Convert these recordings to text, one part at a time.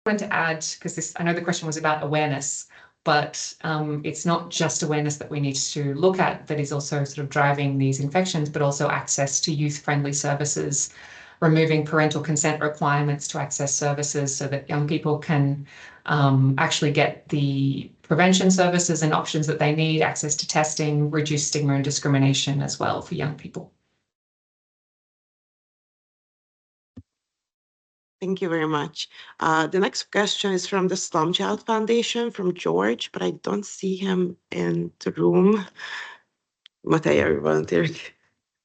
wanted to add, because I know the question was about awareness, but it's not just awareness that we need to look at that is also sort of driving these infections, but also access to youth-friendly services, removing parental consent requirements to access services so that young people can actually get the prevention services and options that they need, access to testing, reduce stigma and discrimination as well for young people. Thank you very much. The next question is from the Slum Child Foundation, from George, but I don't see him in the room. Matej, are you volunteering?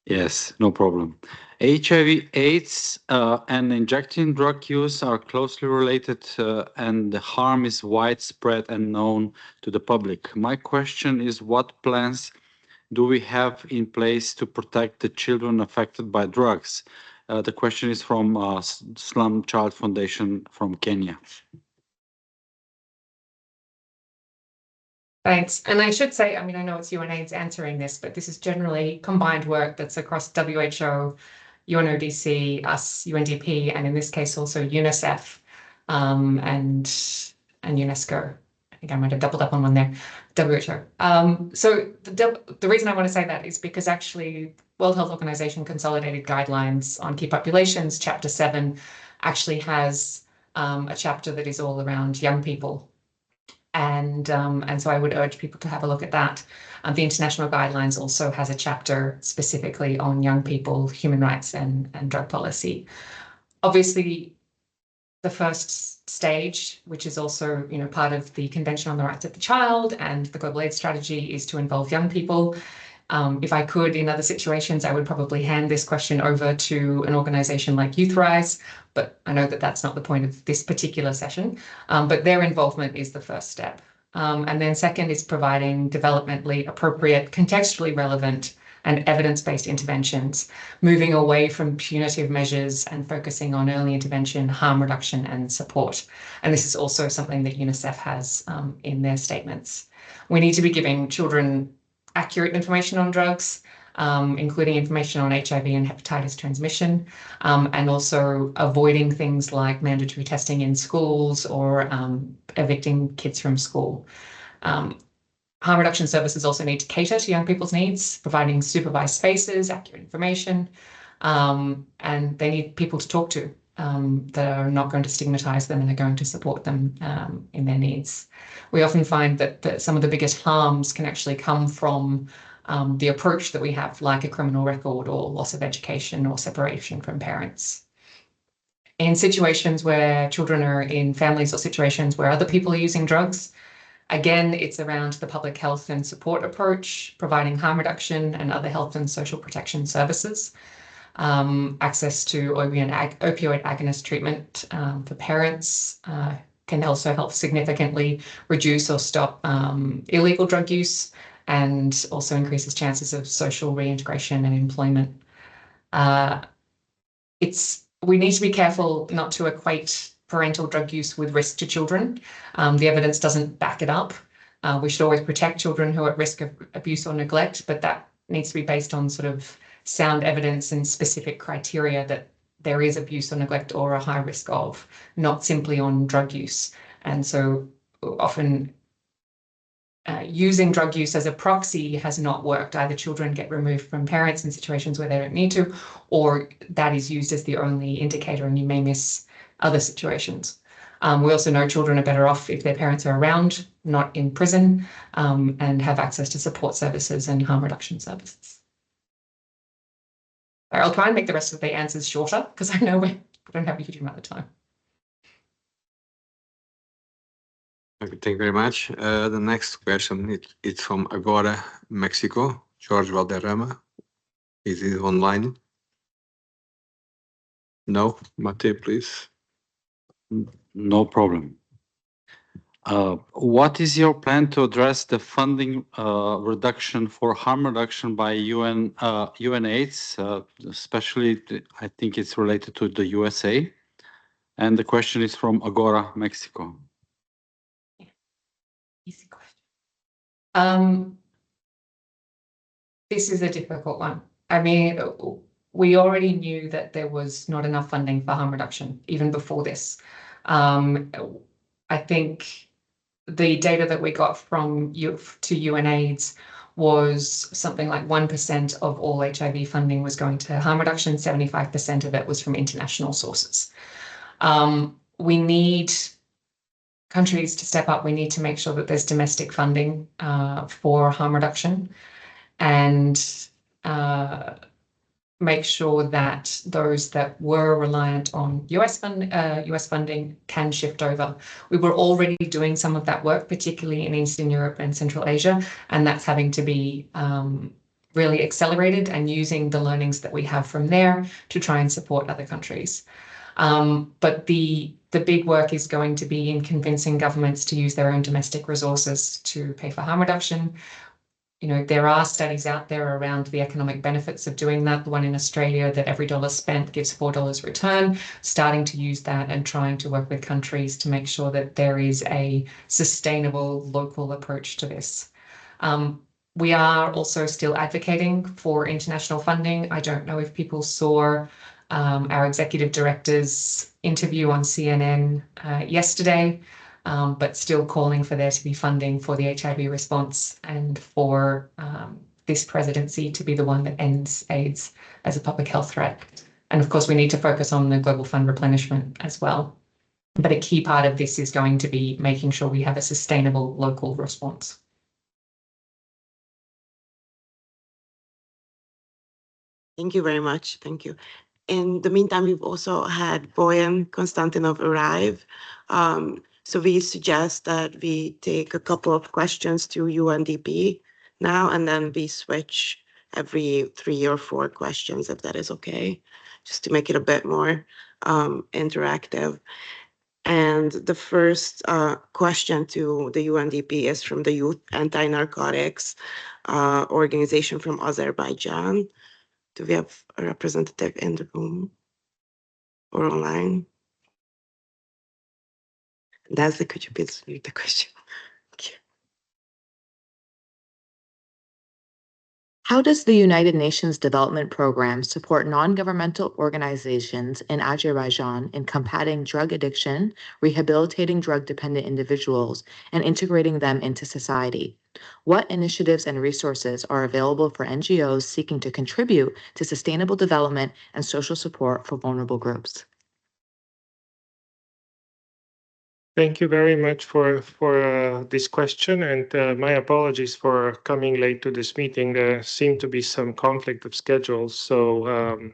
Yes, no problem. HIV, AIDS, and injecting drug use are closely related, and the harm is widespread and known to the public. My question is, what plans do we have in place to protect the children affected by drugs? The question is from Slum Child Foundation from Kenya. Thanks. And I should say, I mean, I know it's UNAIDS answering this, but this is generally combined work that's across WHO, UNODC, us, UNDP, and in this case also UNICEF and UNESCO. I think I might have doubled up on one there, WHO. So the reason I want to say that is because actually World Health Organization Consolidated Guidelines on Key Populations, Chapter 7, actually has a chapter that is all around young people. And so I would urge people to have a look at that. The International Guidelines also has a chapter specifically on young people, human rights and drug policy. Obviously, the first stage, which is also part of the Convention on the Rights of the Child and the Global AIDS Strategy, is to involve young people. If I could, in other situations, I would probably hand this question over to an organization like YouthRise, but I know that that's not the point of this particular session. But their involvement is the first step. And then second is providing developmentally appropriate, contextually relevant and evidence-based interventions, moving away from punitive measures and focusing on early intervention, harm reduction and support. And this is also something that UNICEF has in their statements. We need to be giving children accurate information on drugs, including information on HIV and hepatitis transmission, and also avoiding things like mandatory testing in schools or evicting kids from school. Harm reduction services also need to cater to young people's needs, providing supervised spaces, accurate information, and they need people to talk to that are not going to stigmatize them and are going to support them in their needs. We often find that some of the biggest harms can actually come from the approach that we have, like a criminal record or loss of education or separation from parents. In situations where children are in families or situations where other people are using drugs, again, it's around the public health and support approach, providing harm reduction and other health and social protection services, access to opioid agonist treatment for parents can also help significantly reduce or stop illegal drug use and also increases chances of social reintegration and employment. We need to be careful not to equate parental drug use with risk to children. The evidence doesn't back it up. We should always protect children who are at risk of abuse or neglect, but that needs to be based on sort of sound evidence and specific criteria that there is abuse or neglect or a high risk of, not simply on drug use. And so often using drug use as a proxy has not worked. Either children get removed from parents in situations where they don't need to, or that is used as the only indicator and you may miss other situations. We also know children are better off if their parents are around, not in prison, and have access to support services and harm reduction services. I'll try and make the rest of the answers shorter because I know we don't have a huge amount of time. Okay, thank you very much. The next question it's from Agora, Mexico. George Valderrama. Is he online? No, Matej, please. No problem. What is your plan to address the funding reduction for harm reduction by UNAIDS, especially I think it's related to the USA? And the question is from Agora, Mexico. Yeah. Easy question. This is a difficult one. I mean, we already knew that there was not enough funding for harm reduction even before this. I think the data that we got from UNAIDS was something like 1% of all HIV funding was going to harm reduction, 75% of it was from international sources. We need countries to step up. We need to make sure that there's domestic funding for harm reduction, and make sure that those that were reliant on US funding can shift over. We were already doing some of that work, particularly in Eastern Europe and Central Asia, and that's having to be really accelerated, and using the learnings that we have from there to try and support other countries. But the big work is going to be in convincing governments to use their own domestic resources to pay for harm reduction. You know, there are studies out there around the economic benefits of doing that. The one in Australia, that every dollar spent gives $4 return, starting to use that and trying to work with countries to make sure that there is a sustainable local approach to this. We are also still advocating for international funding. I don't know if people saw our executive director's interview on CNN yesterday. But still calling for there to be funding for the HIV response, and for this presidency to be the one that ends AIDS as a public health threat. And of course, we need to focus on the global fund replenishment as well. But a key part of this is going to be making sure we have a sustainable local response. Thank you very much. Thank you. In the meantime, we've also had Boyan Konstantinov arrive. So we suggest that we take a couple of questions to UNDP now, and then we switch every 3 or 4 questions, if that is okay, just to make it a bit more interactive. And the first question to the UNDP is from the Youth Anti-Narcotics organization from Azerbaijan. Do we have a representative in the room or online? Leslie, could you please read the question? Thank you. How does the United Nations Development Program support non-governmental organizations in Azerbaijan in combating drug addiction, rehabilitating drug-dependent individuals, and integrating them into society? What initiatives and resources are available for NGOs seeking to contribute to sustainable development and social support for vulnerable groups? Thank you very much for this question, and my apologies for coming late to this meeting. There seemed to be some conflict of schedules, so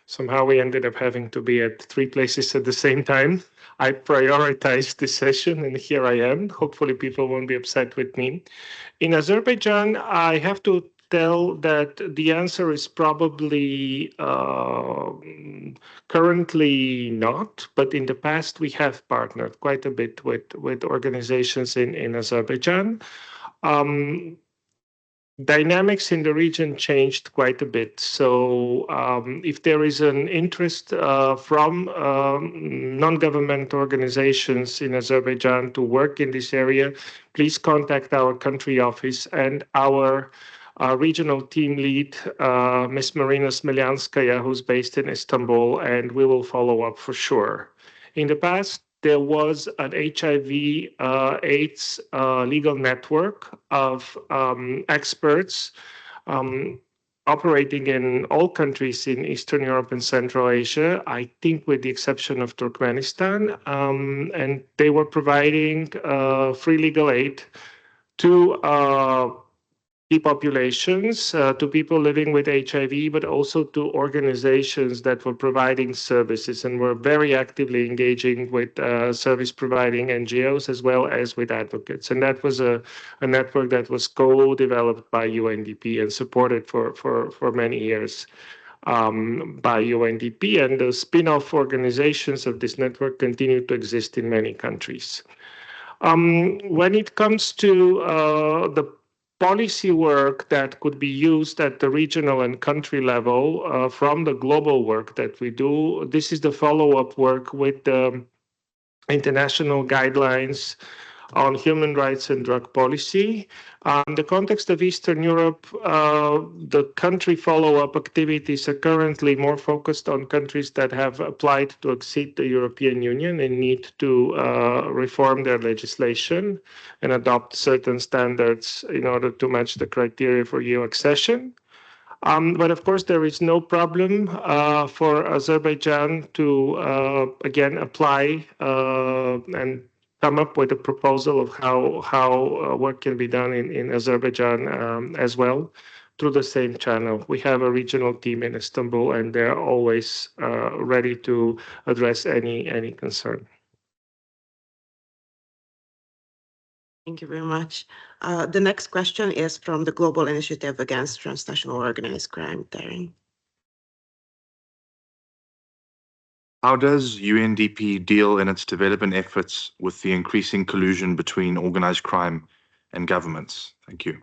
somehow we ended up having to be at 3 places at the same time. I prioritized this session, and here I am. Hopefully people won't be upset with me. In Azerbaijan, I have to tell that the answer is probably currently not, but in the past we have partnered quite a bit with organizations in Azerbaijan. Dynamics in the region changed quite a bit. So if there is an interest from non-government organizations in Azerbaijan to work in this area, please contact our country office, and our regional team lead, Ms. Marina Smelyanskaya, who's based in Istanbul, and we will follow up for sure. In the past, there was an HIV/AIDS legal network of experts operating in all countries in Eastern Europe and Central Asia, I think with the exception of Turkmenistan, and they were providing free legal aid to key populations, to people living with HIV, but also to organizations that were providing services and were very actively engaging with service providing NGOs as well as with advocates. And that was a network that was co-developed by UNDP and supported for many years by UNDP. And the spin-off organizations of this network continue to exist in many countries. When it comes to the policy work that could be used at the regional and country level from the global work that we do, this is the follow-up work with the international guidelines on human rights and drug policy. In the context of Eastern Europe, the country follow-up activities are currently more focused on countries that have applied to accede to the European Union and need to reform their legislation and adopt certain standards in order to match the criteria for EU accession. But of course, there is no problem for Azerbaijan to again apply and come up with a proposal of how work can be done in Azerbaijan as well through the same channel. We have a regional team in Istanbul, and they're always ready to address any concern. Thank you very much. The next question is from the Global Initiative Against Transnational Organized Crime, Darren. How does UNDP deal in its development efforts with the increasing collusion between organized crime and governments? Thank you.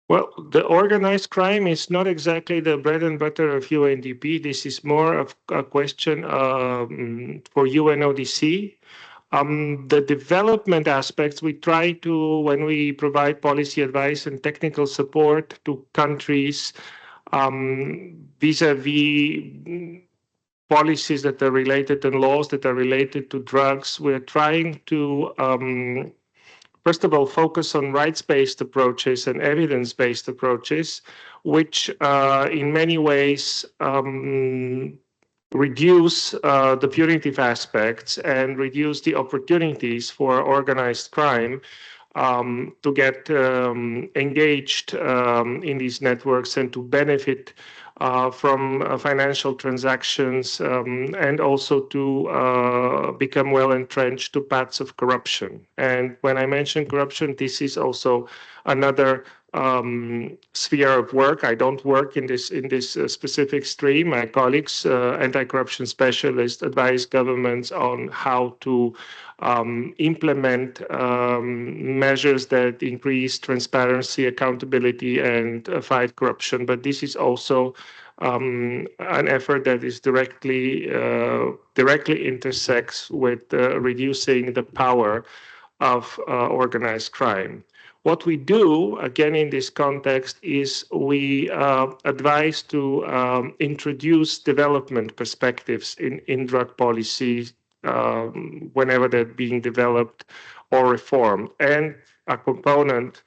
Well, the organized crime is not exactly the bread and butter of UNDP. This is more of a question for UNODC. The development aspects, we try to, when we provide policy advice and technical support to countries vis-a-vis policies that are related and laws that are related to drugs, we're trying to, first of all, focus on rights-based approaches and evidence-based approaches, which in many ways reduce the punitive aspects and reduce the opportunities for organized crime to get engaged in these networks and to benefit from financial transactions and also to become well entrenched to paths of corruption. And when I mention corruption, this is also another sphere of work. I don't work in this specific stream. My colleagues, anti-corruption specialists, advise governments on how to implement measures that increase transparency, accountability, and fight corruption. But this is also an effort that is directly intersects with reducing the power of organized crime. What we do, again, in this context, is we advise to introduce development perspectives in drug policy whenever they're being developed or reformed. And a component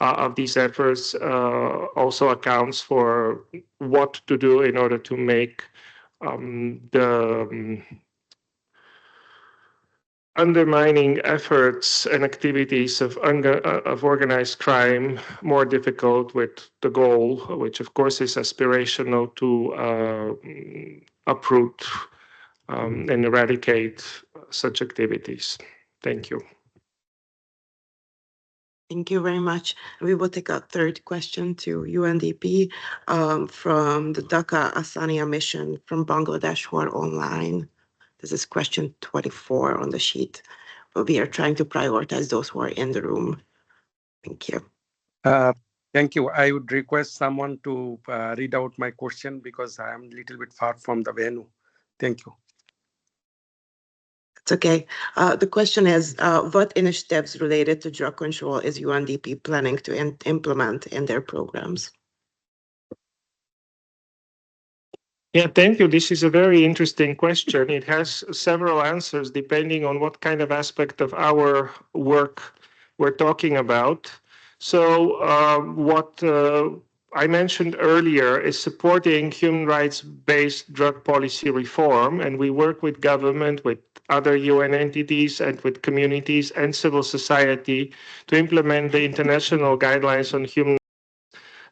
of these efforts also accounts for what to do in order to make the undermining efforts and activities of organized crime more difficult, with the goal, which of course is aspirational, to uproot and eradicate such activities. Thank you. Thank you very much. We will take a third question to UNDP from the Dhaka Asania mission from Bangladesh, who are online. This is question 24 on the sheet. But we are trying to prioritize those who are in the room. Thank you. Thank you. I would request someone to read out my question because I am a little bit far from the venue. Thank you. It's okay. The question is, what initiatives related to drug control is UNDP planning to implement in their programs? Yeah, thank you. This is a very interesting question. It has several answers depending on what kind of aspect of our work we're talking about. So what I mentioned earlier is supporting human rights-based drug policy reform, and we work with government, with other UN entities, and with communities and civil society to implement the international guidelines on human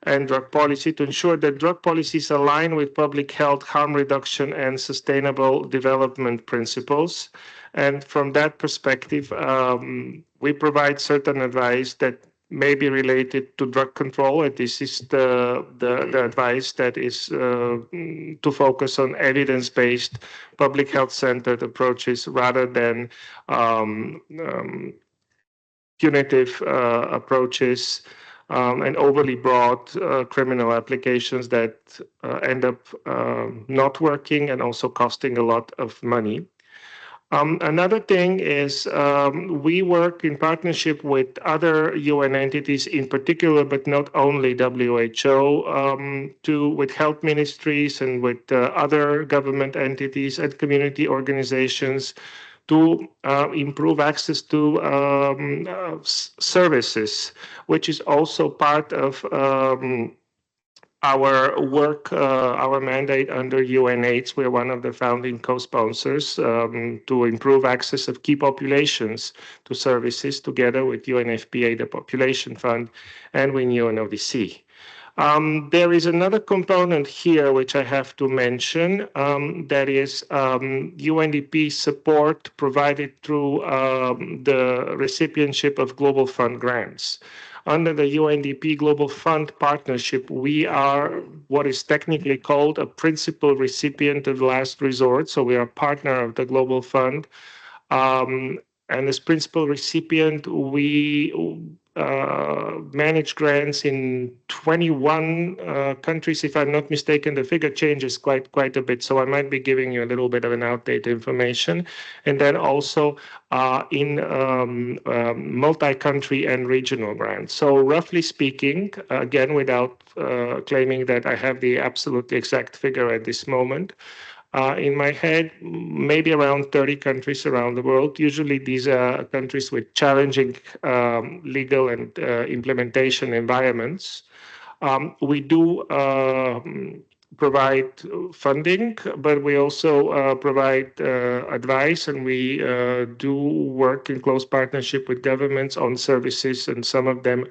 and drug policy to ensure that drug policies align with public health, harm reduction, and sustainable development principles. And from that perspective, we provide certain advice that may be related to drug control, and this is the advice that is to focus on evidence-based, public health-centered approaches rather than punitive approaches and overly broad criminal applications that end up not working and also costing a lot of money. Another thing is we work in partnership with other UN entities in particular, but not only WHO, with health ministries and with other government entities and community organizations to improve access to services, which is also part of our work, our mandate under UNAIDS. We're one of the founding co-sponsors to improve access of key populations to services together with UNFPA, the Population Fund, and with UNODC. There is another component here which I have to mention, that is UNDP support provided through the recipientship of Global Fund grants. Under the UNDP Global Fund partnership, we are what is technically called a principal recipient of last resort. So we are a partner of the Global Fund. And as principal recipient, we manage grants in 21 countries. If I'm not mistaken, the figure changes quite a bit. So I might be giving you a little bit of an outdated information. And then also in multi-country and regional grants. So roughly speaking, again, without claiming that I have the absolute exact figure at this moment, in my head, maybe around 30 countries around the world. Usually these are countries with challenging legal and implementation environments. We do provide funding, but we also provide advice, and we do work in close partnership with governments on services, and some of them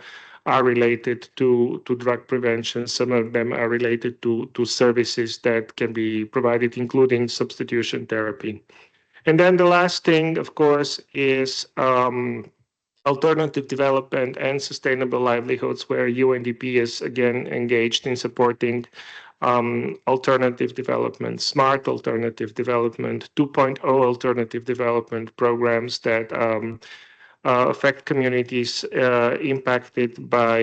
are related to drug prevention. Some of them are related to services that can be provided, including substitution therapy. And then the last thing, of course, is alternative development and sustainable livelihoods, where UNDP is again engaged in supporting alternative development, smart alternative development, 2.0 alternative development programs that affect communities impacted by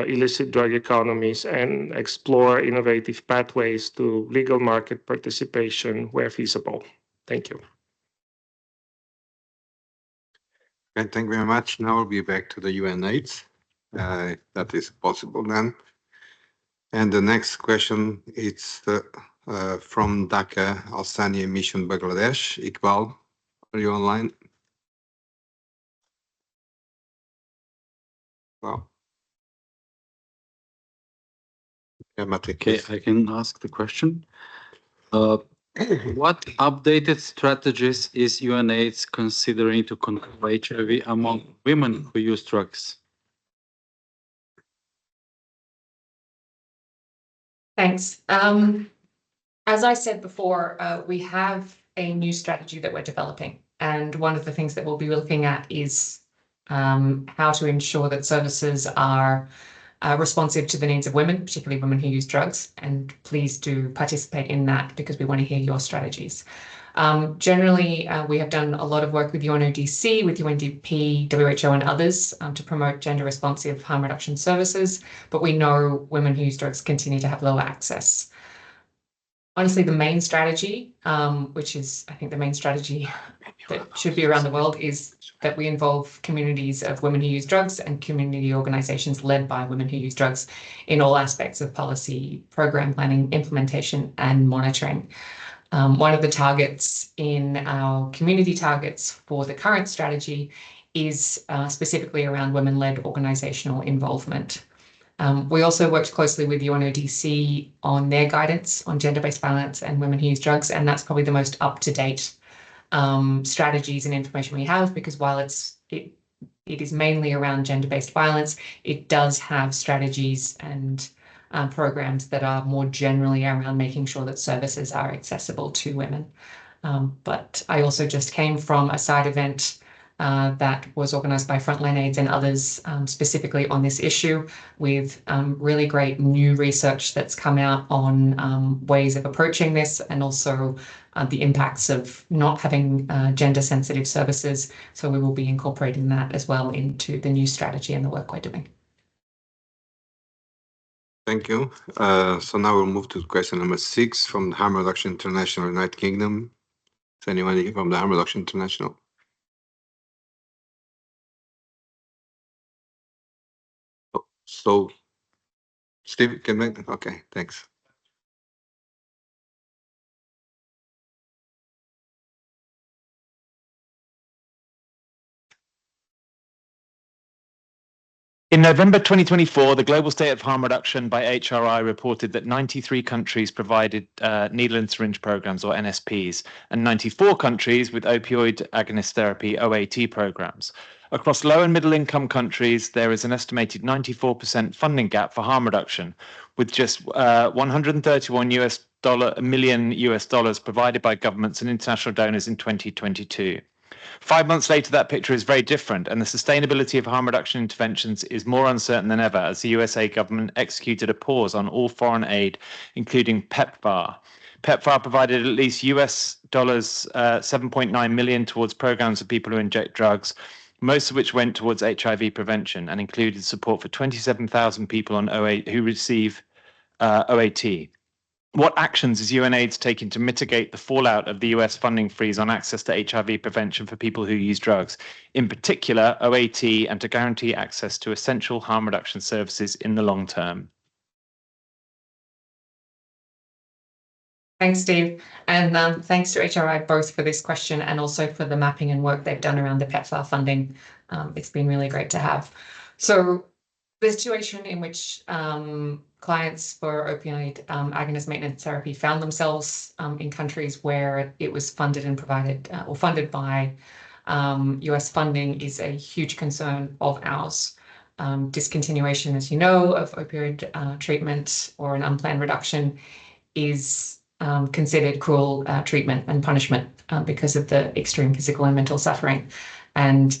illicit drug economies and explore innovative pathways to legal market participation where feasible. Thank you. And thank you very much. Now we'll be back to the UNAIDS. That is possible then. And the next question is from Dhaka, Alsania Mission, Bangladesh. Iqbal, are you online? Well, Okay, I can ask the question. What updated strategies is UNAIDS considering to control HIV among women who use drugs? Thanks. As I said before, we have a new strategy that we're developing. And one of the things that we'll be looking at is how to ensure that services are responsive to the needs of women, particularly women who use drugs. And please do participate in that, because we want to hear your strategies. Generally, we have done a lot of work with UNODC, with UNDP, WHO, and others to promote gender-responsive harm reduction services, but we know women who use drugs continue to have lower access. Honestly, the main strategy, which is, I think, the main strategy that should be around the world, is that we involve communities of women who use drugs and community organizations led by women who use drugs in all aspects of policy, program planning, implementation, and monitoring. One of the targets in our community targets for the current strategy is specifically around women-led organizational involvement. We also worked closely with UNODC on their guidance on gender-based violence and women who use drugs, and that's probably the most up-to-date strategies and information we have, because while it is mainly around gender-based violence, it does have strategies and programs that are more generally around making sure that services are accessible to women. But I also just came from a side event that was organized by Frontline AIDS and others specifically on this issue, with really great new research that's come out on ways of approaching this, and also the impacts of not having gender-sensitive services. So we will be incorporating that as well into the new strategy and the work we're doing. Thank you. So now we'll move to question number 6 from the Harm Reduction International, United Kingdom. Is anyone from the Harm Reduction International? So, Steve, can make, okay, thanks. In November 2024, the Global State of Harm Reduction by HRI reported that 93 countries provided needle and syringe programs, or NSPs, and 94 countries with opioid agonist therapy, OAT programs. Across low and middle income countries, there is an estimated 94% funding gap for harm reduction, with just $131 million provided by governments and international donors in 2022. 5 months later, that picture is very different, and the sustainability of harm reduction interventions is more uncertain than ever, as the USA government executed a pause on all foreign aid, including PEPFAR. PEPFAR provided at least US dollars 7.9 million towards programs of people who inject drugs, most of which went towards HIV prevention and included support for 27,000 people on who receive OAT. What actions is UNAIDS taking to mitigate the fallout of the US funding freeze on access to HIV prevention for people who use drugs, in particular OAT, and to guarantee access to essential harm reduction services in the long term? Thanks, Steve. And thanks to HRI both for this question and also for the mapping and work they've done around the PEPFAR funding. It's been really great to have. So the situation in which clients for opioid agonist maintenance therapy found themselves in countries where it was funded and provided or funded by US funding is a huge concern of ours. Discontinuation, as you know, of opioid treatment or an unplanned reduction is considered cruel treatment and punishment because of the extreme physical and mental suffering. And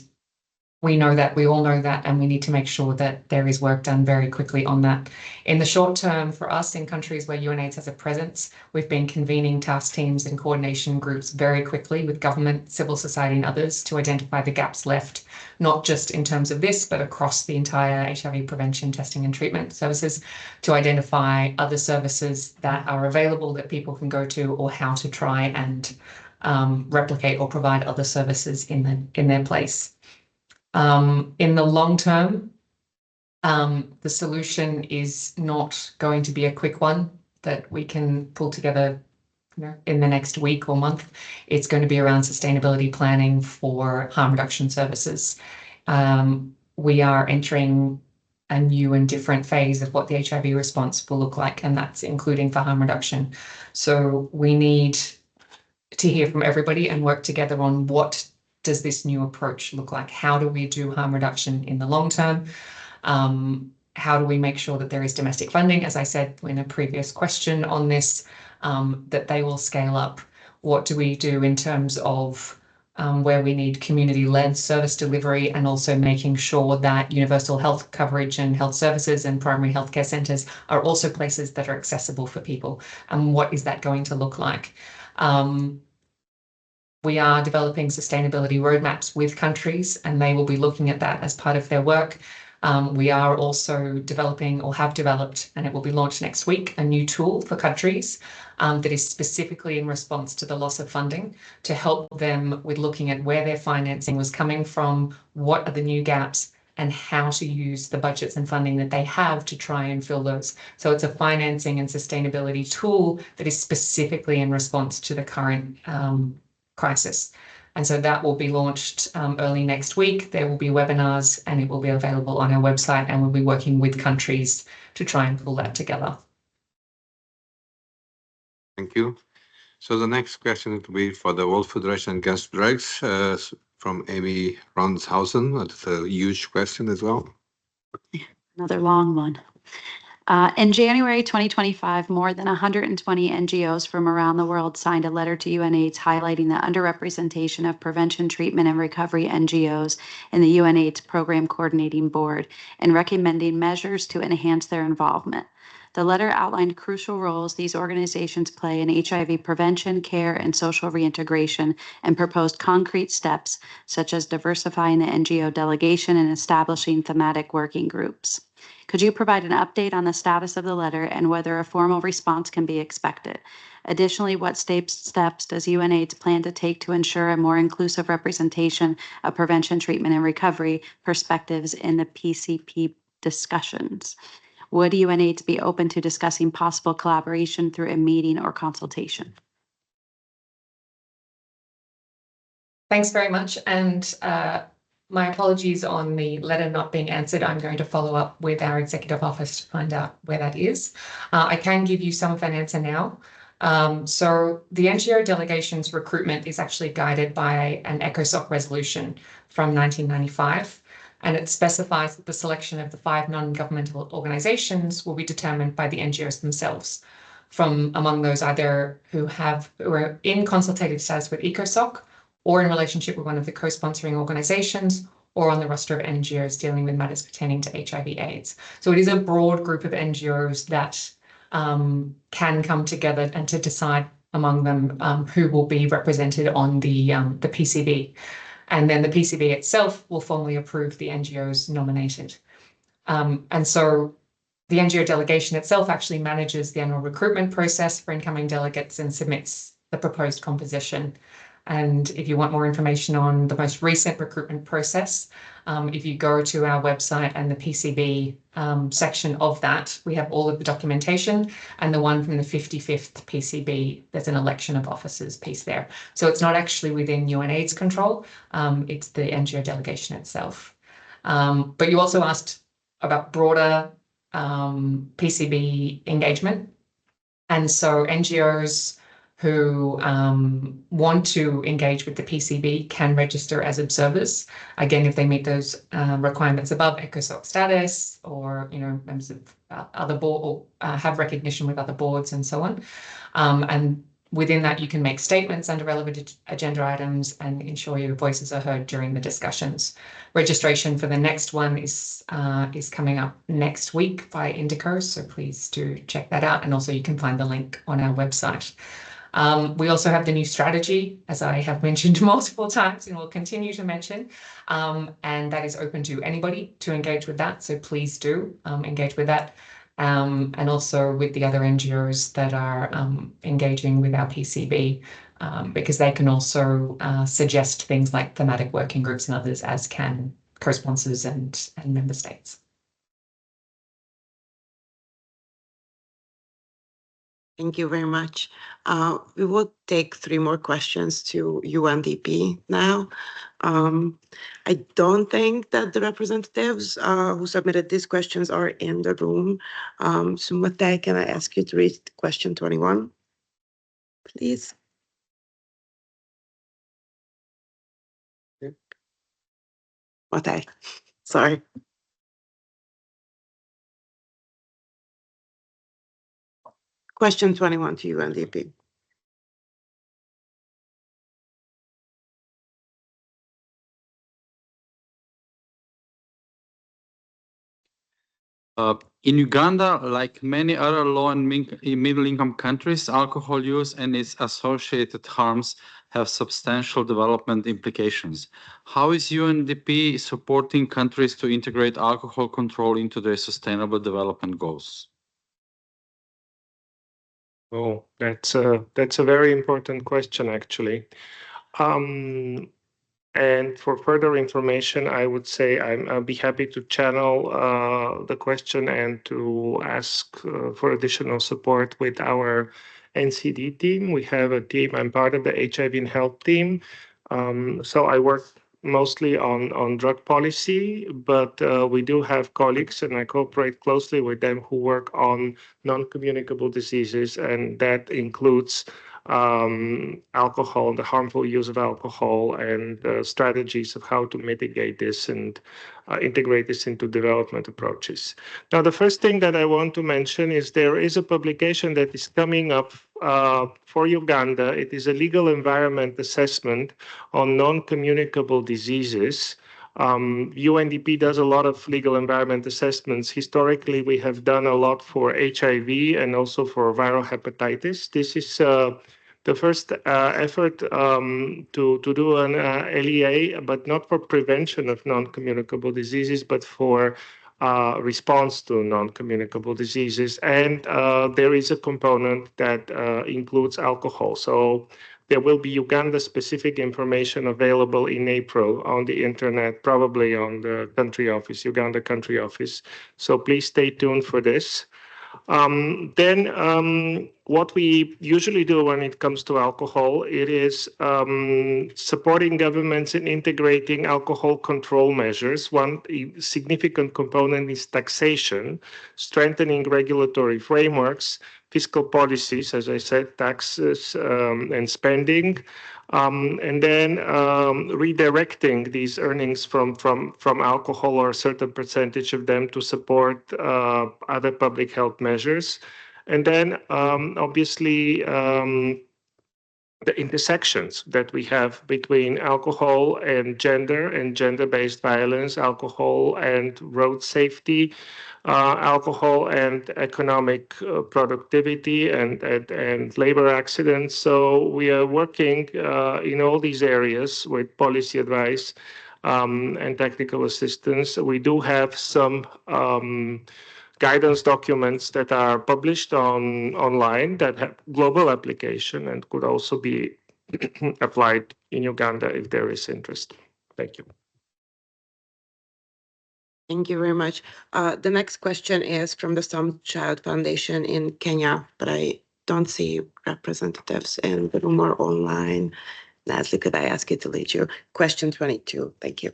we know that, we all know that, and we need to make sure that there is work done very quickly on that. In the short term, for us in countries where UNAIDS has a presence, we've been convening task teams and coordination groups very quickly with government, civil society and others to identify the gaps left, not just in terms of this, but across the entire HIV prevention, testing and treatment services, to identify other services that are available that people can go to, or how to try and replicate or provide other services in their place. In the long term, the solution is not going to be a quick one that we can pull together in the next week or month. It's going to be around sustainability planning for harm reduction services. We are entering a new and different phase of what the HIV response will look like, and that's including for harm reduction. So we need to hear from everybody and work together on what does this new approach look like? How do we do harm reduction in the long term? How do we make sure that there is domestic funding, as I said in a previous question on this, that they will scale up? What do we do in terms of where we need community-led service delivery, and also making sure that universal health coverage and health services and primary healthcare centres are also places that are accessible for people? And what is that going to look like? We are developing sustainability roadmaps with countries, and they will be looking at that as part of their work. We are also developing, or have developed, and it will be launched next week, a new tool for countries that is specifically in response to the loss of funding, to help them with looking at where their financing was coming from, what are the new gaps, and how to use the budgets and funding that they have to try and fill those. So it's a financing and sustainability tool that is specifically in response to the current crisis. And so that will be launched early next week. There will be webinars, and it will be available on our website, and we'll be working with countries to try and pull that together. Thank you. So the next question will be for the World Federation Against Drugs from Amy Ronshausen. That's a huge question as well. Another long one. In January 2025, more than 120 NGOs from around the world signed a letter to UNAIDS highlighting the underrepresentation of prevention, treatment, and recovery NGOs in the UNAIDS Program Coordinating Board and recommending measures to enhance their involvement. The letter outlined crucial roles these organizations play in HIV prevention, care, and social reintegration, and proposed concrete steps such as diversifying the NGO delegation and establishing thematic working groups. Could you provide an update on the status of the letter and whether a formal response can be expected? Additionally, what steps does UNAIDS plan to take to ensure a more inclusive representation of prevention, treatment, and recovery perspectives in the PCP discussions? Would UNAIDS be open to discussing possible collaboration through a meeting or consultation? Thanks very much. And my apologies on the letter not being answered. I'm going to follow up with our executive office to find out where that is. I can give you some of an answer now. So the NGO delegation's recruitment is actually guided by an ECOSOC resolution from 1995, and it specifies that the selection of the 5 non-governmental organizations will be determined by the NGOs themselves, from among those either who are in consultative status with ECOSOC, or in relationship with one of the co-sponsoring organizations, or on the roster of NGOs dealing with matters pertaining to HIV/AIDS. So it is a broad group of NGOs that can come together and to decide among them who will be represented on the PCB. And then the PCB itself will formally approve the NGOs nominated. And so the NGO delegation itself actually manages the annual recruitment process for incoming delegates and submits the proposed composition. And if you want more information on the most recent recruitment process, if you go to our website and the PCB section of that, we have all of the documentation, and the one from the 55th PCB, there's an election of officers piece there. So it's not actually within UNAIDS control, it's the NGO delegation itself. But you also asked about broader PCB engagement. And so NGOs who want to engage with the PCB can register as observers. Again, if they meet those requirements above ECOSOC status, or members of other board, or have recognition with other boards and so on. And within that, you can make statements under relevant agenda items and ensure your voices are heard during the discussions. Registration for the next one is coming up next week by Indico, so please do check that out. And also you can find the link on our website. We also have the new strategy, as I have mentioned multiple times and will continue to mention, and that is open to anybody to engage with that. So please do engage with that, and also with the other NGOs that are engaging with our PCB, because they can also suggest things like thematic working groups and others, as can co-sponsors and member states. Thank you very much. We will take 3 more questions to UNDP now. I don't think that the representatives who submitted these questions are in the room. So Matej, can I ask you to read question 21, please? Matej, sorry. Question 21 to UNDP. In Uganda, like many other low and middle-income countries, alcohol use and its associated harms have substantial development implications. How is UNDP supporting countries to integrate alcohol control into their sustainable development goals? Oh, that's a very important question, actually. And for further information, I would say I'll be happy to channel the question and to ask for additional support with our NCD team. We have a team. I'm part of the HIV and health team. So I work mostly on drug policy, but we do have colleagues, and I cooperate closely with them, who work on non-communicable diseases, and that includes alcohol, the harmful use of alcohol, and strategies of how to mitigate this and integrate this into development approaches. Now, the first thing that I want to mention is there is a publication that is coming up for Uganda. It is a legal environment assessment on non-communicable diseases. UNDP does a lot of legal environment assessments. Historically, we have done a lot for HIV and also for viral hepatitis. This is the first effort to do an LEA, but not for prevention of non-communicable diseases, but for response to non-communicable diseases. And there is a component that includes alcohol. So there will be Uganda-specific information available in April on the internet, probably on the country office, Uganda country office. So please stay tuned for this. Then what we usually do when it comes to alcohol, it is supporting governments in integrating alcohol control measures. One significant component is taxation, strengthening regulatory frameworks, fiscal policies, as I said, taxes and spending, and then redirecting these earnings from alcohol or a certain percentage of them to support other public health measures. And then obviously the intersections that we have between alcohol and gender-based violence, alcohol and road safety, alcohol and economic productivity and labor accidents. So we are working in all these areas with policy advice and technical assistance. We do have some guidance documents that are published online that have global application and could also be applied in Uganda if there is interest. Thank you. Thank you very much. The next question is from the Some Child Foundation in Kenya, but I don't see representatives in the room or online. Natalie, could I ask you to lead you? Question 22. Thank you.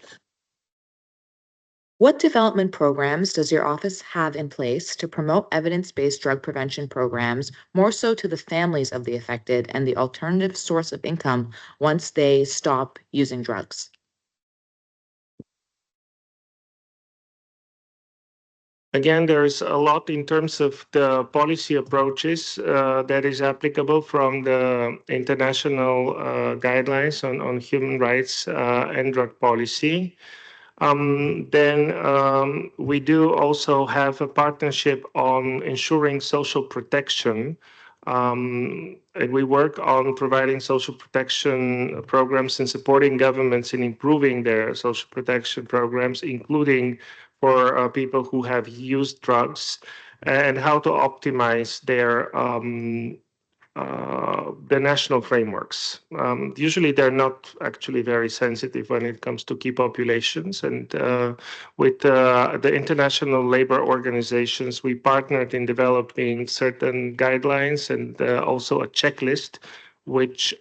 What development programs does your office have in place to promote evidence-based drug prevention programs, more so to the families of the affected and the alternative source of income once they stop using drugs? Again, there is a lot in terms of the policy approaches that is applicable from the international guidelines on human rights and drug policy. Then we do also have a partnership on ensuring social protection. And we work on providing social protection programs and supporting governments in improving their social protection programs, including for people who have used drugs, and how to optimize the national frameworks. Usually they're not actually very sensitive when it comes to key populations. And with the international labor organizations, we partnered in developing certain guidelines and also a checklist which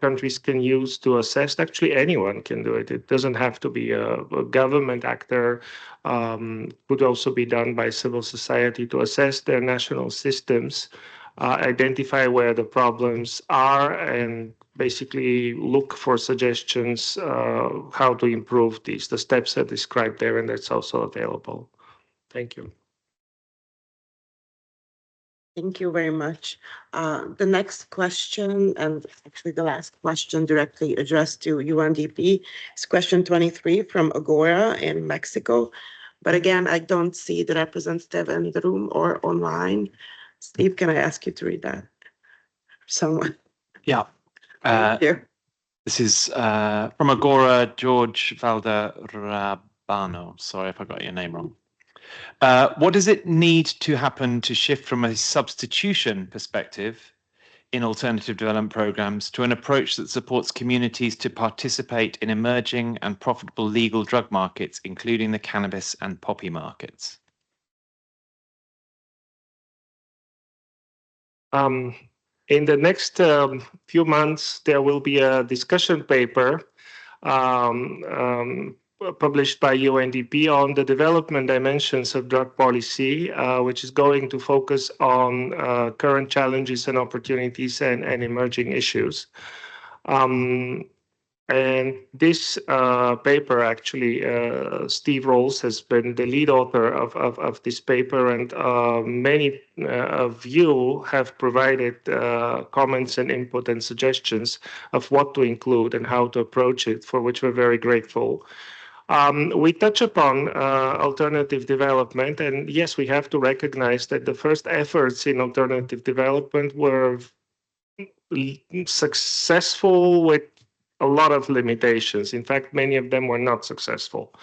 countries can use to assess. Actually, anyone can do it. It doesn't have to be a government actor. Could also be done by civil society to assess their national systems, identify where the problems are, and basically look for suggestions how to improve these. The steps are described there, and that's also available. Thank you. Thank you very much. The next question, and actually the last question directly addressed to UNDP, is question 23 from Agora in Mexico. But again, I don't see the representative in the room or online. Steve, can I ask you to read that? Someone. Yeah. Here. This is from Agora, George Valderrabano. Sorry if I got your name wrong. What does it need to happen to shift from a substitution perspective in alternative development programs to an approach that supports communities to participate in emerging and profitable legal drug markets, including the cannabis and poppy markets? In the next few months, there will be a discussion paper published by UNDP on the development dimensions of drug policy, which is going to focus on current challenges and opportunities and emerging issues. And this paper, actually, Steve Rolls has been the lead author of this paper, and many of you have provided comments and input and suggestions of what to include and how to approach it, for which we're very grateful. We touch upon alternative development, and yes, we have to recognize that the first efforts in alternative development were successful with a lot of limitations. In fact, many of them were not successful.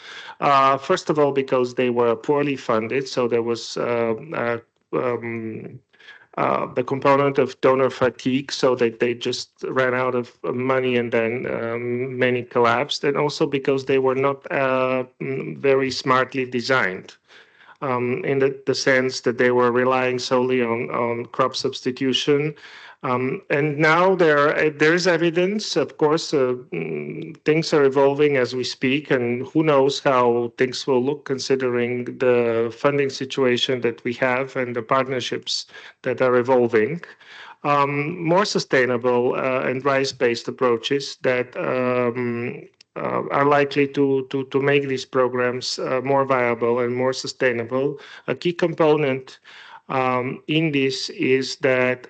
First of all, because they were poorly funded, so there was the component of donor fatigue, so that they just ran out of money and then many collapsed, and also because they were not very smartly designed. In the sense that they were relying solely on crop substitution. And now there is evidence, of course, things are evolving as we speak, and who knows how things will look considering the funding situation that we have and the partnerships that are evolving. More sustainable and rice-based approaches that are likely to make these programs more viable and more sustainable. A key component in this is that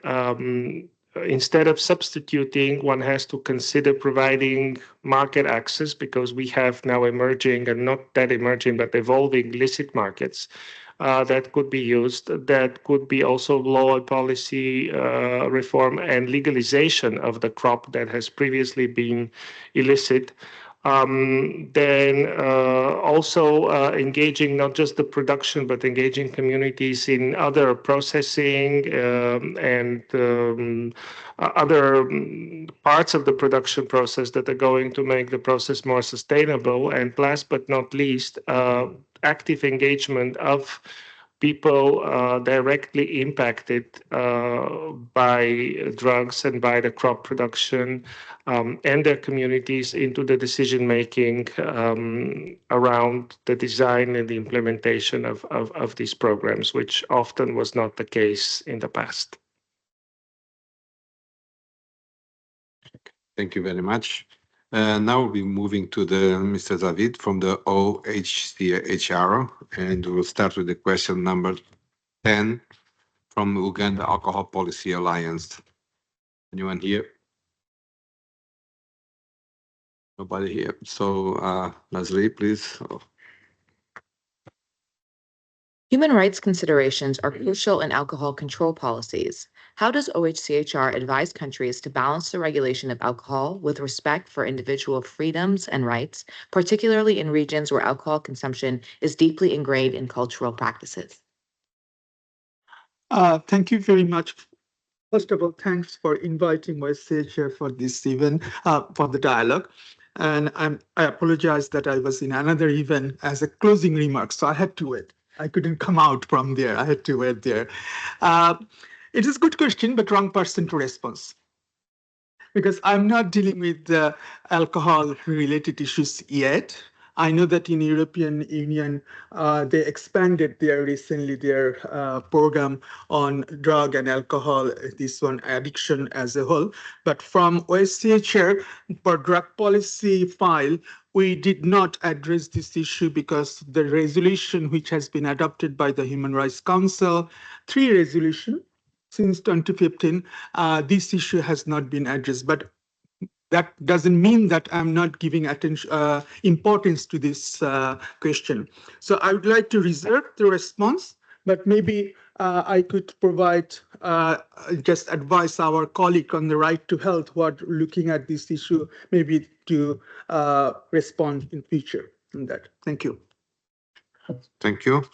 instead of substituting, one has to consider providing market access, because we have now emerging, and not that emerging, but evolving illicit markets that could be used. That could be also law and policy reform and legalization of the crop that has previously been illicit. Then also engaging not just the production, but engaging communities in other processing and other parts of the production process that are going to make the process more sustainable. And last but not least, active engagement of people directly impacted by drugs and by the crop production and their communities into the decision making around the design and the implementation of these programs, which often was not the case in the past. Thank you very much. Now we'll be moving to Mr. David from the OHCHR, and we'll start with the question number 10 from Uganda Alcohol Policy Alliance. Anyone here? Nobody here. So, Leslie, please. Human rights considerations are crucial in alcohol control policies. How does OHCHR advise countries to balance the regulation of alcohol with respect for individual freedoms and rights, particularly in regions where alcohol consumption is deeply ingrained in cultural practices? Thank you very much. First of all, thanks for inviting OHCHR for this event, for the dialogue. And I apologize that I was in another event as a closing remark, so I had to wait. I couldn't come out from there. I had to wait there. It is a good question, but wrong person to respond. Because I'm not dealing with the alcohol-related issues yet. I know that in European Union, they expanded recently their program on drug and alcohol, this one addiction as a whole. But from OHCHR for drug policy file, we did not address this issue because the resolution which has been adopted by the Human Rights Council, 3 resolutions since 2015, this issue has not been addressed. But that doesn't mean that I'm not giving attention, importance to this question. So I would like to reserve the response, but maybe I could provide, just advise our colleague on the right to health who are looking at this issue, maybe to respond in future on that. Thank you. Thank you.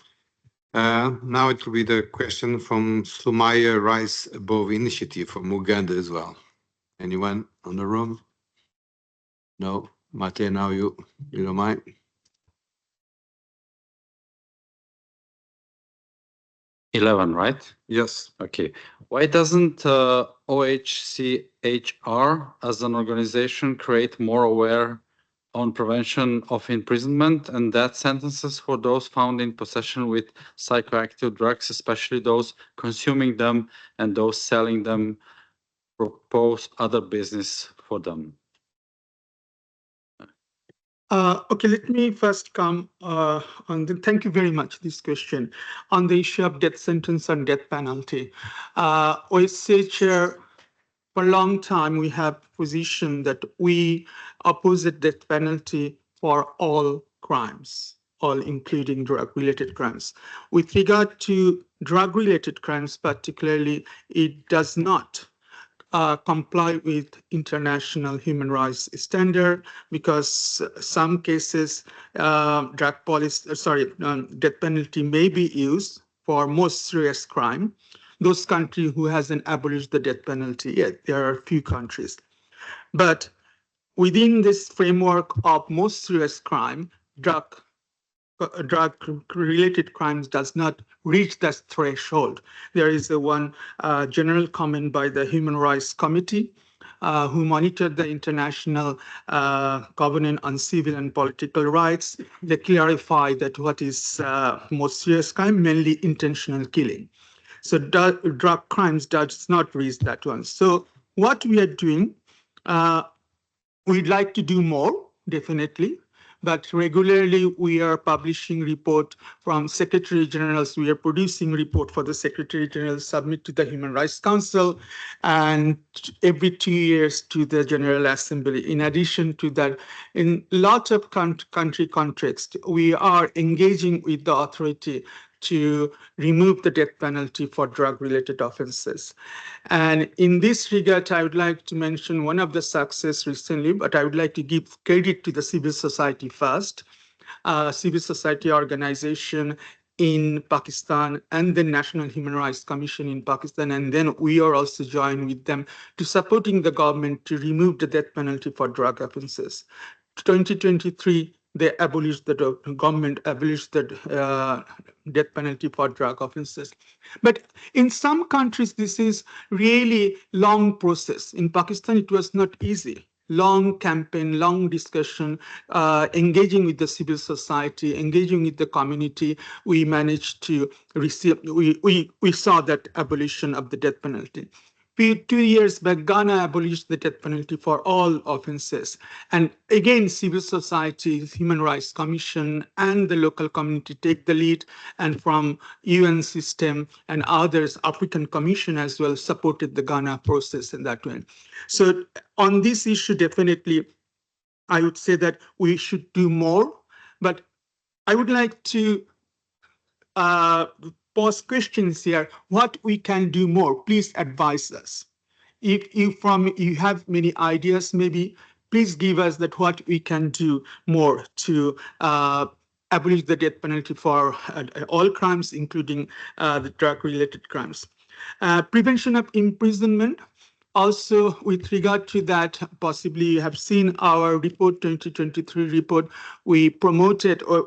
Now it will be the question from Sumaya Rice Above Initiative from Uganda as well. Anyone on the room? No. Mate, now you don't mind? $11, right? Yes. Okay. Why doesn't OHCHR as an organization create more aware on prevention of imprisonment and death sentences for those found in possession with psychoactive drugs, especially those consuming them and those selling them, propose other business for them? Okay, let me first come on the, thank you very much, this question. On the issue of death sentence and death penalty. OHCHR, for a long time, we have positioned that we oppose the death penalty for all crimes, all including drug-related crimes. With regard to drug-related crimes particularly, it does not comply with international human rights standard because some cases death penalty may be used for most serious crime. Those countries who hasn't abolished the death penalty yet, there are a few countries. But within this framework of most serious crime, drug-related crimes does not reach that threshold. There is one general comment by the Human Rights Committee who monitored the International Covenant on Civil and Political Rights. They clarify that what is most serious crime, mainly intentional killing. So drug crimes does not reach that one. So what we are doing, we'd like to do more, definitely. But regularly we are publishing report from Secretary Generals. We are producing report for the Secretary General submit to the Human Rights Council and every 2 years to the General Assembly. In addition to that, in lots of country context, we are engaging with the authority to remove the death penalty for drug-related offenses. And in this regard, I would like to mention one of the success recently, but I would like to give credit to the civil society first. Civil society organization in Pakistan and the National Human Rights Commission in Pakistan. And then we are also joined with them to supporting the government to remove the death penalty for drug offenses. 2023, the government abolished the death penalty for drug offenses. But in some countries, this is really long process. In Pakistan, it was not easy. Long campaign, long discussion, engaging with the civil society, engaging with the community, we managed to receive, we saw that abolition of the death penalty. 2 years back, Ghana abolished the death penalty for all offenses. And again, civil society, Human Rights Commission, and the local community take the lead, and from UN system and others, African Commission as well, supported the Ghana process in that way. So on this issue, definitely, I would say that we should do more, but I would like to pose questions here. What we can do more? Please advise us. If you have many ideas, maybe please give us that what we can do more to abolish the death penalty for all crimes, including the drug-related crimes. Prevention of imprisonment. Also, with regard to that, possibly you have seen our report, 2023 report, we promoted, or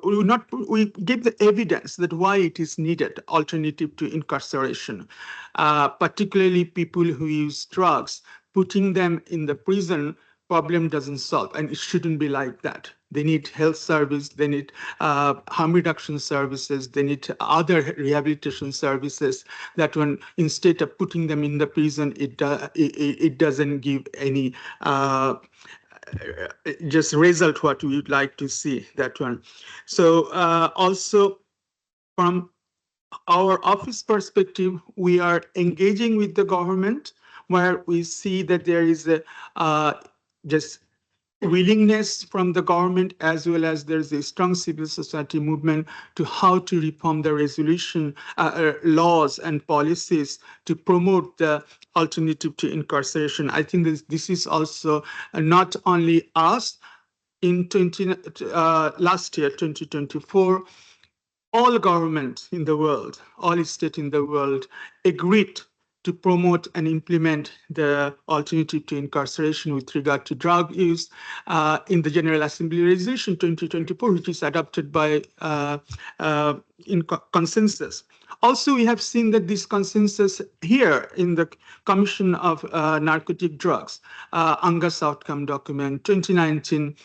we gave the evidence that why it is needed, alternative to incarceration, particularly people who use drugs, putting them in the prison, problem doesn't solve, and it shouldn't be like that. They need health service, they need harm reduction services, they need other rehabilitation services. That one, instead of putting them in the prison, it doesn't give any just result what we would like to see, that one. So also from our office perspective, we are engaging with the government where we see that there is a just willingness from the government, as well as there's a strong civil society movement to how to reform the resolution laws and policies to promote the alternative to incarceration. I think this is also not only us. In last year, 2024, all governments in the world, all states in the world agreed to promote and implement the alternative to incarceration with regard to drug use in the General Assembly Resolution 2024, which is adopted by in consensus. Also, we have seen that this consensus here in the Commission of Narcotic Drugs, Angus Outcome Document, 2019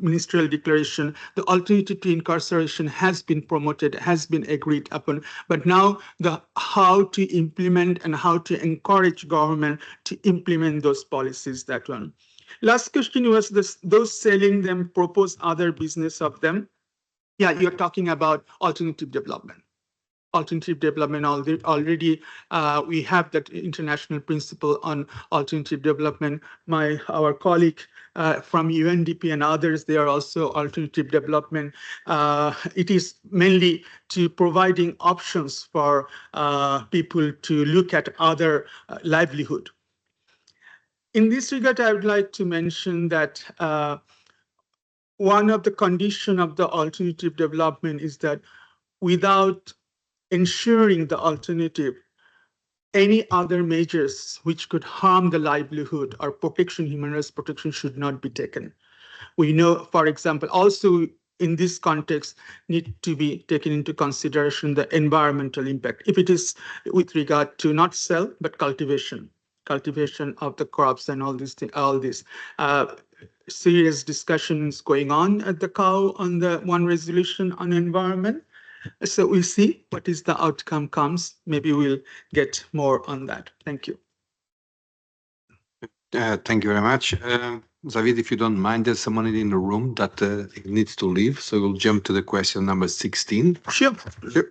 Ministerial Declaration, the alternative to incarceration has been promoted, has been agreed upon, but now the how to implement and how to encourage government to implement those policies, that one. Last question was this, those selling them propose other business of them. Yeah, you're talking about alternative development. alternative development. Already we have that international principle on alternative development. Our colleague from UNDP and others, they are also alternative development. It is mainly to providing options for people to look at other livelihood. In this regard, I would like to mention that one of the conditions of the alternative development is that without ensuring the alternative, any other measures which could harm the livelihood or protection, human rights protection, should not be taken. We know, for example, also in this context, need to be taken into consideration the environmental impact, if it is with regard to not sell, but cultivation of the crops and all these things, serious discussions going on at the COW on the one resolution on environment. So we'll see what is the outcome comes. Maybe we'll get more on that. Thank you. Thank you very much. Zavid, if you don't mind, there's someone in the room that needs to leave. So we'll jump to the question number 16. Sure.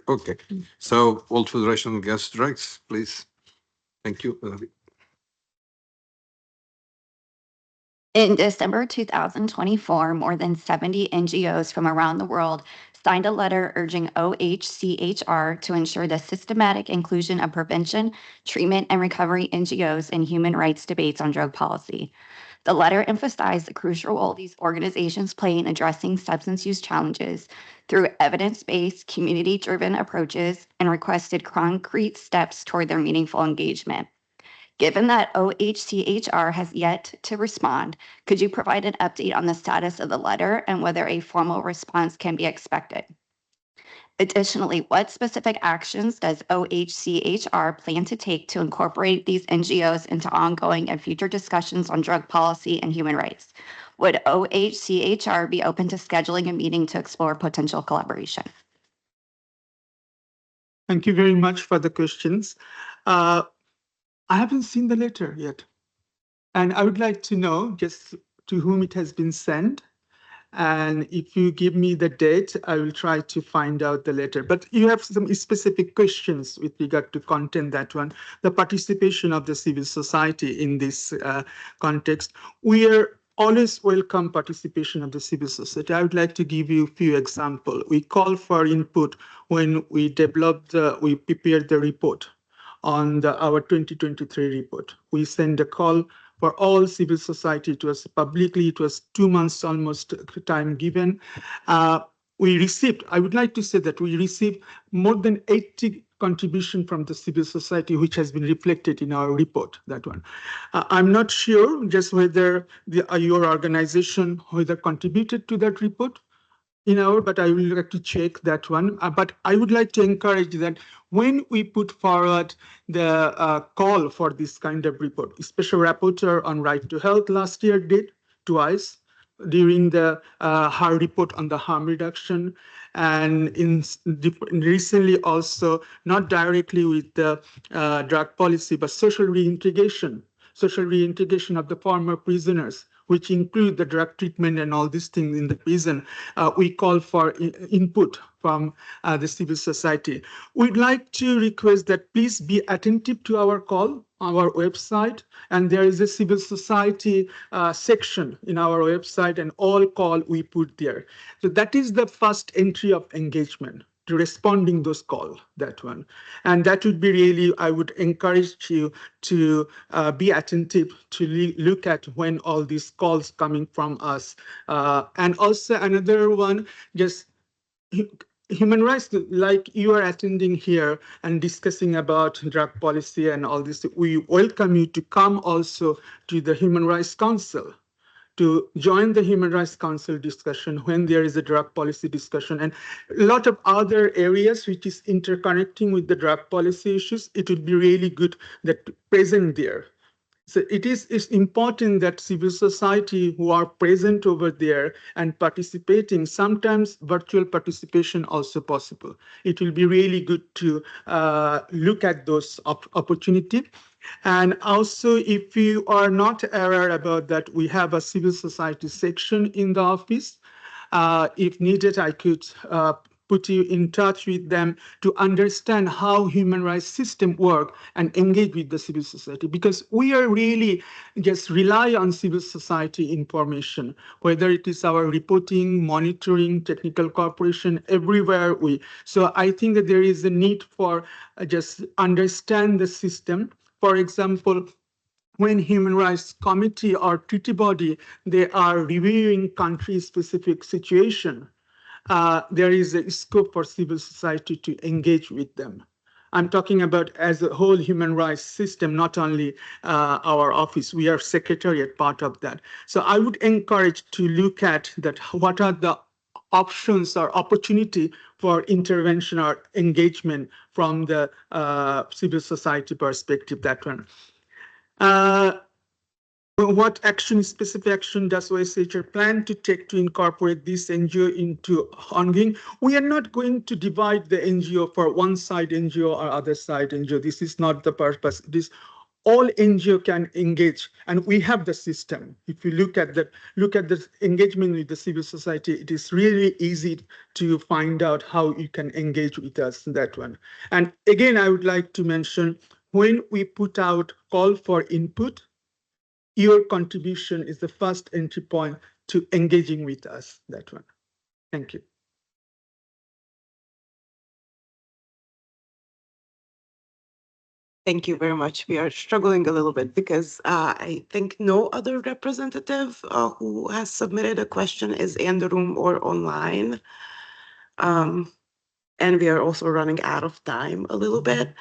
Okay. So World Federation Against Drugs, please. Thank you. In December 2024, more than 70 NGOs from around the world signed a letter urging OHCHR to ensure the systematic inclusion of prevention, treatment, and recovery NGOs in human rights debates on drug policy. The letter emphasized the crucial role these organizations play in addressing substance use challenges through evidence-based, community-driven approaches, and requested concrete steps toward their meaningful engagement. Given that OHCHR has yet to respond, could you provide an update on the status of the letter and whether a formal response can be expected? Additionally, what specific actions does OHCHR plan to take to incorporate these NGOs into ongoing and future discussions on drug policy and human rights? Would OHCHR be open to scheduling a meeting to explore potential collaboration? Thank you very much for the questions. I haven't seen the letter yet. And I would like to know just to whom it has been sent. And if you give me the date, I will try to find out the letter. But you have some specific questions with regard to content, that one. The participation of the civil society in this context. We are always welcome participation of the civil society. I would like to give you a few examples. We call for input when we prepared the report on our 2023 report. We send a call for all civil society. It was publicly, it was 2 months almost time given. We received, I would like to say that we received more than 80 contribution from the civil society, which has been reflected in our report, that one. I'm not sure just whether your organization whether contributed to that report, but I will like to check that one. But I would like to encourage that when we put forward the call for this kind of report, special rapporteur on right to health last year did twice during the her report on the harm reduction, and recently also not directly with the drug policy, but social reintegration of the former prisoners, which include the drug treatment and all these things in the prison. We call for input from the civil society. We'd like to request that please be attentive to our call, our website, and there is a civil society section in our website, and all call we put there. So that is the first entry of engagement, to responding those calls, that one. And that would be really, I would encourage you to be attentive to look at when all these calls coming from us. And also another one, just human rights, like you are attending here and discussing about drug policy and all this, we welcome you to come also to the Human Rights Council, to join the Human Rights Council discussion when there is a drug policy discussion, and a lot of other areas which is interconnecting with the drug policy issues. It would be really good that present there. So it's important that civil society who are present over there and participating, sometimes virtual participation also possible. It will be really good to look at those opportunities. And also, if you are not aware about that, we have a civil society section in the office. If needed, I could put you in touch with them to understand how human rights system work and engage with the civil society, because we are really just rely on civil society information, whether it is our reporting, monitoring, technical cooperation, everywhere so I think that there is a need for just understand the system. For example, when Human Rights Committee or treaty body, they are reviewing country-specific situation, there is a scope for civil society to engage with them. I'm talking about as a whole human rights system, not only our office. We are secretariat part of that. So I would encourage to look at that. What are the options or opportunity for intervention or engagement from the civil society perspective? That one. What specific action does OHCHR plan to take to incorporate this NGO into ongoing? We are not going to divide the NGO for one side NGO or other side NGO. This is not the purpose. All NGO can engage, and we have the system. If you look at the engagement with the civil society, it is really easy to find out how you can engage with us in that one. And again, I would like to mention, when we put out call for input, your contribution is the first entry point to engaging with us, that one. Thank you. Thank you very much. We are struggling a little bit because I think no other representative who has submitted a question is in the room or online. And we are also running out of time a little bit.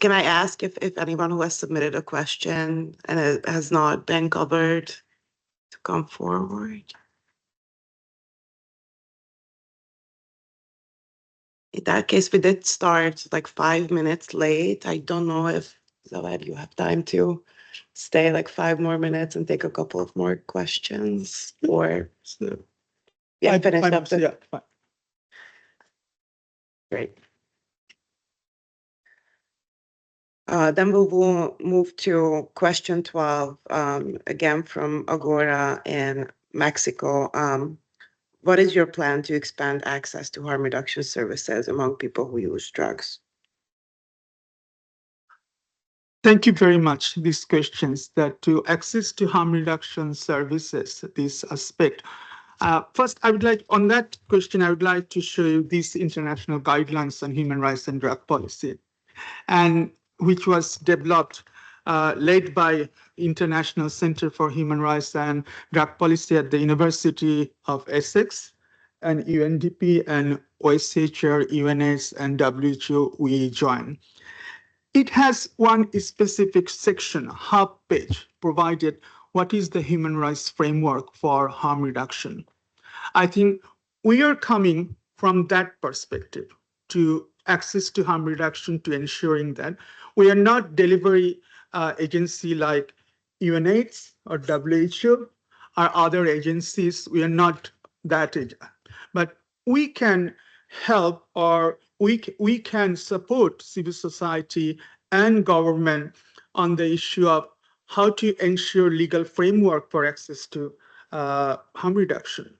Can I ask if anyone who has submitted a question and it has not been covered to come forward? In that case, we did start like 5 minutes late. I don't know if, Zawad, you have time to stay like 5 more minutes and take a couple of more questions, or yeah, finish up the. Yeah, fine. Great. Then we will move to question 12, again from Agora in Mexico. What is your plan to expand access to harm reduction services among people who use drugs? Thank you very much. These questions that to access to harm reduction services, this aspect. First, I would like, on that question, I would like to show you these international guidelines on human rights and drug policy, and which was developed, led by International Center for Human Rights and Drug Policy at the University of Essex, and UNDP and OHCHR, UNAIDS, and WHO we join. It has one specific section, half page, provided what is the human rights framework for harm reduction. I think we are coming from that perspective to access to harm reduction, to ensuring that we are not delivery agency like UNAIDS or WHO or other agencies. We are not that, but we can help, or we can support civil society and government on the issue of how to ensure legal framework for access to harm reduction.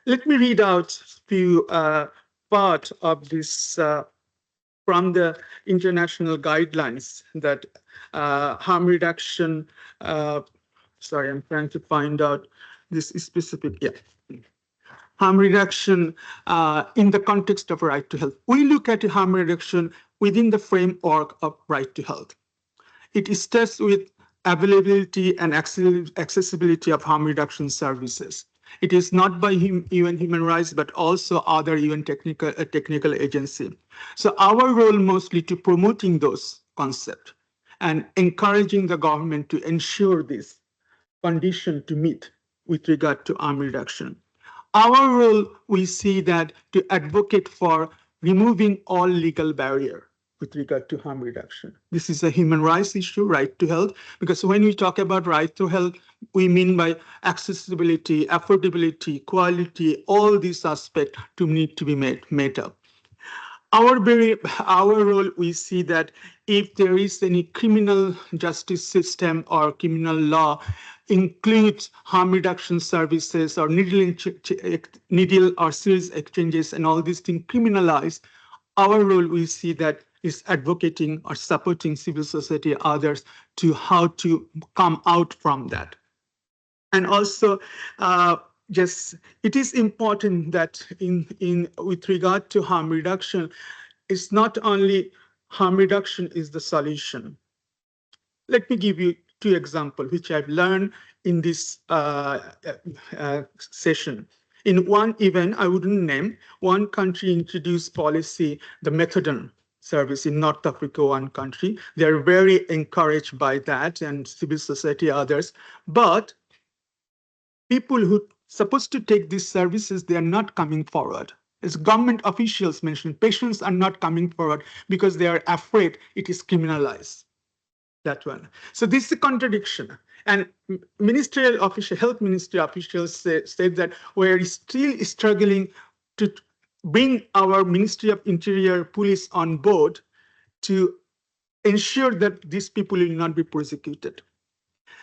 Let me read out a few part of this from the international guidelines that harm reduction, sorry, I'm trying to find out this specific, harm reduction in the context of right to health. We look at harm reduction within the framework of right to health. It starts with availability and accessibility of harm reduction services. It is not by UN Human Rights, but also other UN technical agency. So our role mostly to promoting those concepts and encouraging the government to ensure this condition to meet with regard to harm reduction. Our role, we see that to advocate for removing all legal barrier with regard to harm reduction. This is a human rights issue, right to health, because when we talk about right to health, we mean by accessibility, affordability, quality, all these aspects to need to be made up. Our role, we see that if there is any criminal justice system or criminal law, includes harm reduction services or needle or series exchanges and all these things criminalized, our role we see that is advocating or supporting civil society others to how to come out from that. And also, it is important that with regard to harm reduction, it's not only harm reduction is the solution. Let me give you 2 examples, which I've learned in this session. In one event, I wouldn't name, one country introduced policy, the methadone service in North Africa, one country. They're very encouraged by that and civil society, others. But people who supposed to take these services, they are not coming forward. As government officials mentioned, patients are not coming forward because they are afraid it is criminalized. That one. So this is a contradiction. And ministerial official, health ministry officials said that we're still struggling to bring our Ministry of Interior police on board to ensure that these people will not be prosecuted.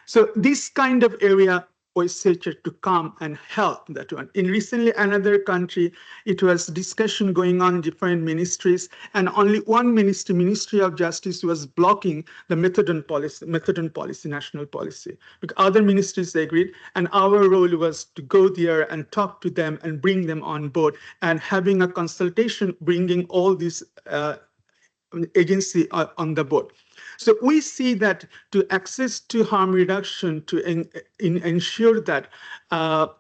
So this kind of area OHCHR to come and help that one. In recently another country, it was discussion going on in different ministries, and only one ministry, Ministry of Justice, was blocking the methadone policy, national policy. Because other ministries agreed, and our role was to go there and talk to them and bring them on board, and having a consultation, bringing all these agency on the board. So we see that to access to harm reduction, to ensure that our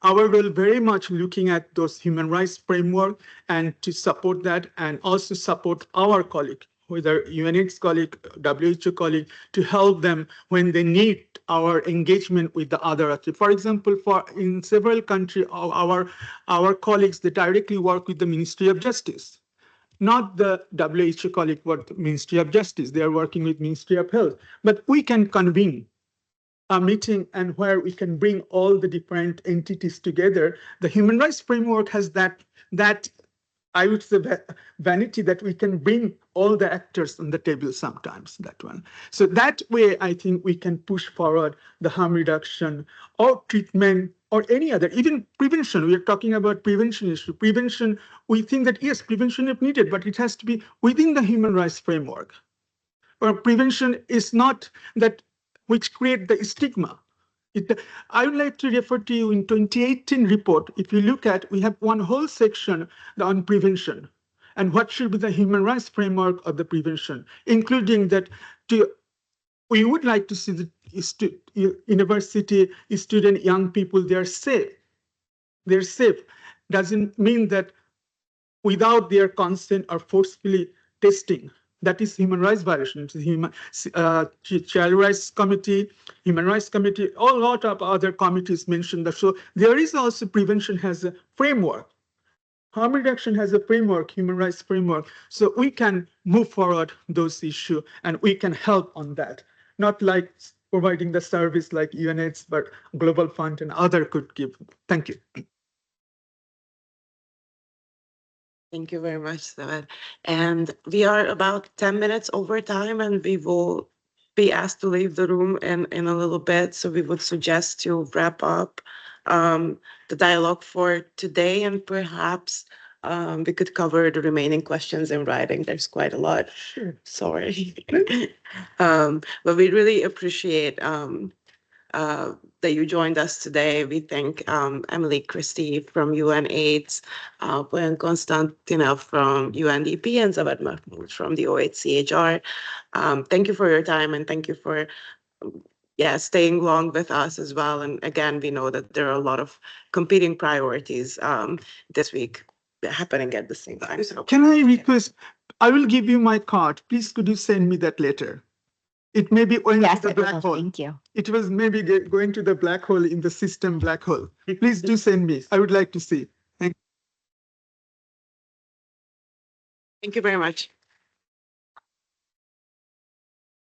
role very much looking at those human rights framework and to support that, and also support our colleague, whether UNAIDS colleague, WHO colleague, to help them when they need our engagement with the other authority. For example, in several countries, our colleagues, they directly work with the Ministry of Justice. Not the WHO colleague work with Ministry of Justice. They are working with Ministry of Health. But we can convene a meeting and where we can bring all the different entities together. The human rights framework has that I would say vanity that we can bring all the actors on the table sometimes, that one. So that way, I think we can push forward the harm reduction or treatment or any other, even prevention. We are talking about prevention issue. Prevention, we think that yes, prevention is needed, but it has to be within the human rights framework. Or prevention is not that which create the stigma. I would like to refer to you in 2018 report. If you look at, we have one whole section on prevention and what should be the human rights framework of the prevention, including that we would like to see the university student, young people, they're safe. They're safe. Doesn't mean that without their consent or forcefully testing. That is human rights violation. Child Rights Committee, Human Rights Committee, a lot of other committees mentioned that. So there is also prevention has a framework. Harm reduction has a framework, human rights framework. So we can move forward those issues and we can help on that. Not like providing the service like UNAIDS, but Global Fund and other could give. Thank you. Thank you very much, Savad. And we are about 10 minutes over time, and we will be asked to leave the room in a little bit. So we would suggest to wrap up the dialogue for today, and perhaps we could cover the remaining questions in writing. There's quite a lot. Sure. Sorry. But we really appreciate that you joined us today. We thank Emily Christie from UNAIDS, Boyan Konstantinov from UNDP, and Zawad Mahmoud from the OHCHR. Thank you for your time, and thank you for staying long with us as well. And again, we know that there are a lot of competing priorities this week happening at the same time. So can I request, I will give you my card. Please, could you send me that later? It may be going to the black hole. Thank you. It was maybe going to the black hole in the system black hole. Please do send me. I would like to see. thank you very much.